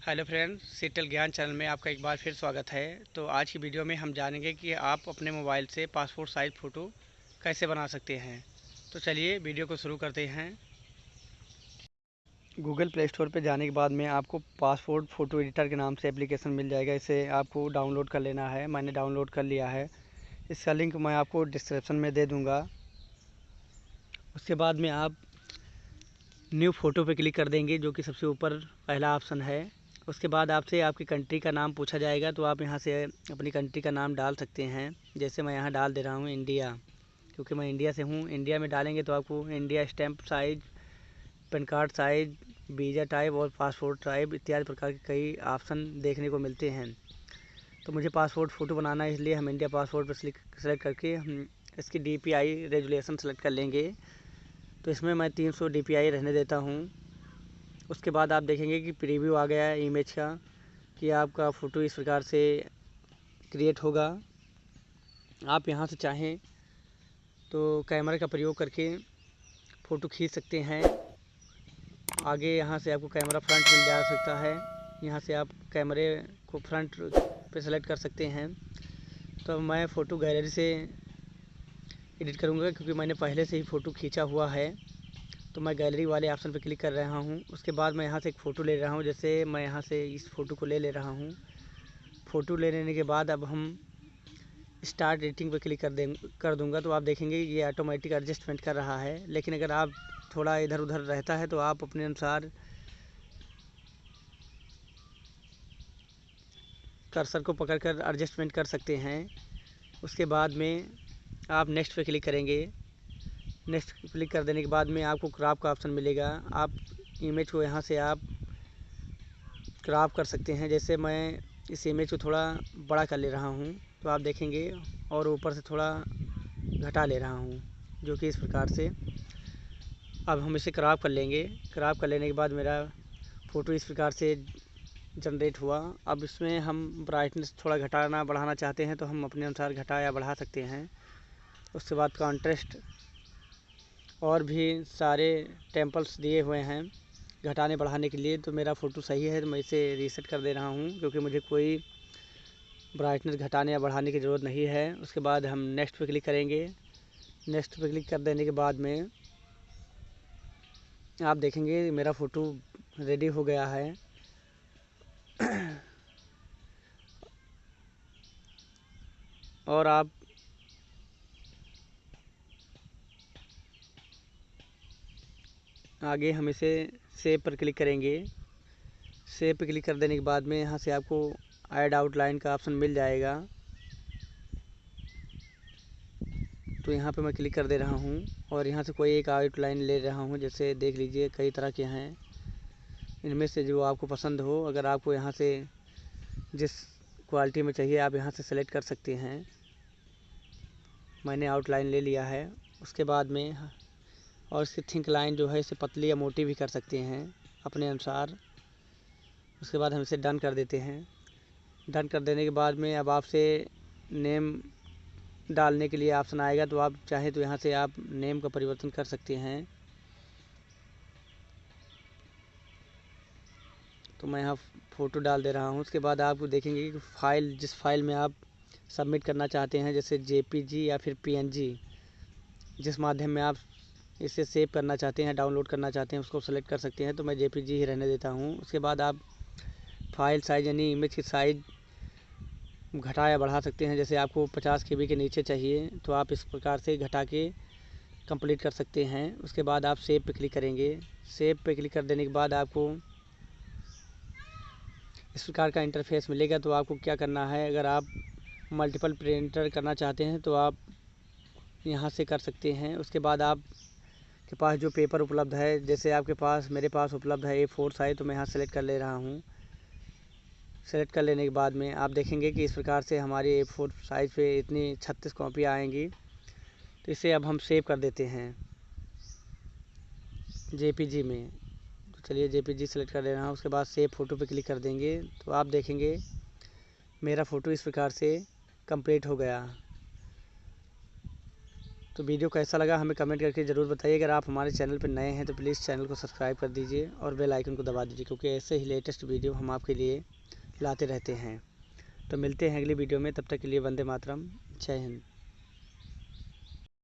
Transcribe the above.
Hello friends, शीतल ज्ञान channel में आपका एक बार फिर स्वागत है। तो आज की वीडियो में हम जानेंगे कि आप अपने मोबाइल से पासपोर्ट साइज़ फ़ोटो कैसे बना सकते हैं। तो चलिए वीडियो को शुरू करते हैं। गूगल प्ले स्टोर पर जाने के बाद में आपको पासपोर्ट फ़ोटो एडिटर के नाम से एप्लीकेशन मिल जाएगा। इसे आपको डाउनलोड कर लेना है। मैंने डाउनलोड कर लिया है। इसका लिंक मैं आपको डिस्क्रिप्शन में दे दूँगा। उसके बाद में आप न्यू फ़ोटो पे क्लिक कर देंगे, जो कि सबसे ऊपर पहला ऑप्शन है। उसके बाद आपसे आपकी कंट्री का नाम पूछा जाएगा, तो आप यहाँ से अपनी कंट्री का नाम डाल सकते हैं। जैसे मैं यहाँ डाल दे रहा हूँ इंडिया, क्योंकि मैं इंडिया से हूँ। इंडिया में डालेंगे तो आपको India stamp size, pan card size, visa type और पासपोर्ट टाइप इत्यादि प्रकार के कई ऑप्शन देखने को मिलते हैं। तो मुझे पासपोर्ट फ़ोटो बनाना है, इसलिए हम इंडिया पासपोर्ट पर सेलेक्ट करके हम इसकी DPI रेजुलेशन सेलेक्ट कर लेंगे। तो इसमें मैं 300 DPI रहने देता हूँ। उसके बाद आप देखेंगे कि प्रीव्यू आ गया है इमेज का, कि आपका फ़ोटो इस प्रकार से क्रिएट होगा। आप यहाँ से चाहें तो कैमरे का प्रयोग करके फ़ोटो खींच सकते हैं। आगे यहाँ से आपको कैमरा फ्रंट मिल जा सकता है। यहाँ से आप कैमरे को फ्रंट पे सेलेक्ट कर सकते हैं। तो मैं फ़ोटो गैलरी से एडिट करूँगा, क्योंकि मैंने पहले से ही फ़ोटो खींचा हुआ है। तो मैं गैलरी वाले ऑप्शन पर क्लिक कर रहा हूँ। उसके बाद मैं यहाँ से एक फ़ोटो ले रहा हूँ। जैसे मैं यहाँ से इस फ़ोटो को ले रहा हूँ। फ़ोटो ले लेने के बाद अब हम स्टार्ट एडिटिंग पर क्लिक कर दूँगा। तो आप देखेंगे ये ऑटोमेटिक एडजस्टमेंट कर रहा है। लेकिन अगर आप थोड़ा इधर उधर रहता है तो आप अपने अनुसार कर्सर को पकड़कर एडजस्टमेंट कर सकते हैं। उसके बाद में आप नेक्स्ट पे क्लिक करेंगे। नेक्स्ट क्लिक कर देने के बाद में आपको क्रॉप का ऑप्शन मिलेगा। आप इमेज को यहाँ से आप क्रॉप कर सकते हैं। जैसे मैं इस इमेज को थोड़ा बड़ा कर ले रहा हूँ, तो आप देखेंगे, और ऊपर से थोड़ा घटा ले रहा हूँ, जो कि इस प्रकार से। अब हम इसे क्रॉप कर लेंगे। क्रॉप कर लेने के बाद मेरा फ़ोटो इस प्रकार से जनरेट हुआ। अब इसमें हम ब्राइटनेस थोड़ा घटाना बढ़ाना चाहते हैं, तो हम अपने अनुसार घटा या बढ़ा सकते हैं। उसके बाद कॉन्ट्रास्ट और भी सारे टेम्पल्स दिए हुए हैं घटाने बढ़ाने के लिए। तो मेरा फ़ोटो सही है, तो मैं इसे रीसेट कर दे रहा हूँ, क्योंकि मुझे कोई ब्राइटनेस घटाने या बढ़ाने की ज़रूरत नहीं है। उसके बाद हम नेक्स्ट पे क्लिक करेंगे। नेक्स्ट पे क्लिक कर देने के बाद में आप देखेंगे मेरा फ़ोटो रेडी हो गया है। और आप आगे हम इसे सेव पर क्लिक करेंगे। सेव पर क्लिक कर देने के बाद में यहाँ से आपको ऐड आउटलाइन का ऑप्शन मिल जाएगा। तो यहाँ पे मैं क्लिक कर दे रहा हूँ और यहाँ से कोई एक आउटलाइन ले रहा हूँ। जैसे देख लीजिए कई तरह के हैं, इनमें से जो आपको पसंद हो। अगर आपको यहाँ से जिस क्वालिटी में चाहिए आप यहाँ से सेलेक्ट कर सकते हैं। मैंने आउटलाइन ले लिया है। उसके बाद में और इसकी थिंक लाइन जो है, इसे पतली या मोटी भी कर सकते हैं अपने अनुसार। उसके बाद हम इसे डन कर देते हैं। डन कर देने के बाद में अब आपसे नेम डालने के लिए ऑप्शन आएगा। तो आप चाहें तो यहाँ से आप नेम का परिवर्तन कर सकते हैं। तो मैं यहाँ फ़ोटो डाल दे रहा हूँ। उसके बाद आप देखेंगे कि फ़ाइल, जिस फाइल में आप सबमिट करना चाहते हैं, जैसे JPG या फिर PNG, जिस माध्यम में आप इसे सेव करना चाहते हैं, डाउनलोड करना चाहते हैं, उसको सेलेक्ट कर सकते हैं। तो मैं JPG ही रहने देता हूँ। उसके बाद आप फाइल साइज़ यानी इमेज की साइज़ घटा या बढ़ा सकते हैं। जैसे आपको 50 KB के नीचे चाहिए, तो आप इस प्रकार से घटा के कंप्लीट कर सकते हैं। उसके बाद आप सेव पे क्लिक करेंगे। सेव पे क्लिक कर देने के बाद आपको इस प्रकार का इंटरफेस मिलेगा। तो आपको क्या करना है, अगर आप मल्टीपल प्रिंटर करना चाहते हैं तो आप यहाँ से कर सकते हैं। उसके बाद आप के पास जो पेपर उपलब्ध है, जैसे आपके पास, मेरे पास उपलब्ध है A4 साइज़, तो मैं यहाँ सेलेक्ट कर ले रहा हूँ। सेलेक्ट कर लेने के बाद में आप देखेंगे कि इस प्रकार से हमारी A4 साइज़ पे इतनी 36 कॉपियाँ आएंगी। तो इसे अब हम सेव कर देते हैं JPG में। तो चलिए JPG सेलेक्ट कर ले रहा हूँ। उसके बाद सेव फ़ोटो पे क्लिक कर देंगे। तो आप देखेंगे मेरा फ़ोटो इस प्रकार से कंप्लीट हो गया। तो वीडियो कैसा लगा हमें कमेंट करके ज़रूर बताइए। अगर आप हमारे चैनल पर नए हैं तो प्लीज़ चैनल को सब्सक्राइब कर दीजिए और बेल आइकन को दबा दीजिए, क्योंकि ऐसे ही लेटेस्ट वीडियो हम आपके लिए लाते रहते हैं। तो मिलते हैं अगली वीडियो में, तब तक के लिए वंदे मातरम, जय हिंद।